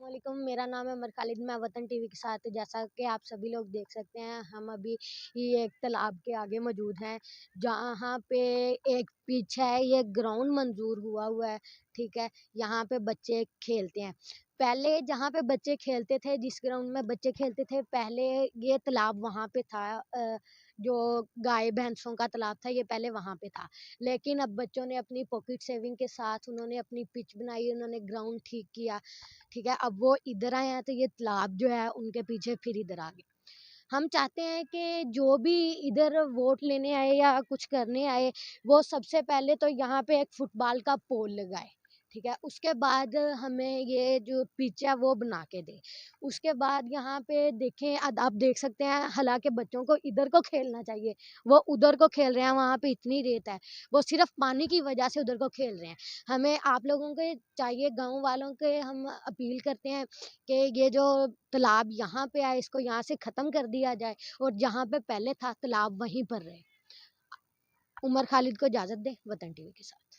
वालेकुम, मेरा नाम है उमर खालिद। मैं वतन टीवी के साथ जैसा कि आप सभी लोग देख सकते हैं, हम अभी ये एक तालाब के आगे मौजूद हैं, जहाँ पे एक पिच है, ये ग्राउंड मंजूर हुआ है, ठीक है? यहाँ पे बच्चे खेलते हैं। पहले जहाँ पे बच्चे खेलते थे, जिस ग्राउंड में बच्चे खेलते थे, पहले ये तालाब वहाँ पे था। जो गाय भैंसों का तालाब था, ये पहले वहाँ पे था। लेकिन अब बच्चों ने अपनी पॉकेट सेविंग के साथ उन्होंने अपनी पिच बनाई, उन्होंने ग्राउंड ठीक किया। ठीक है, अब वो इधर आए हैं तो ये तालाब जो है उनके पीछे फिर इधर आ गए। हम चाहते हैं कि जो भी इधर वोट लेने आए या कुछ करने आए, वो सबसे पहले तो यहाँ पे एक फुटबॉल का पोल लगाए, ठीक है? उसके बाद हमें ये जो पिच है वो बना के दें। उसके बाद यहाँ पे देखें, आप देख सकते हैं, हालाँकि बच्चों को इधर को खेलना चाहिए, वो उधर को खेल रहे हैं, वहाँ पे इतनी रेत है, वो सिर्फ़ पानी की वजह से उधर को खेल रहे हैं। हमें आप लोगों को चाहिए, गाँव वालों के हम अपील करते हैं कि ये जो तालाब यहाँ पे है, इसको यहाँ से ख़त्म कर दिया जाए और जहाँ पे पहले था तालाब वहीं पर रहे। उमर खालिद को इजाज़त दें, वतन टीवी के साथ।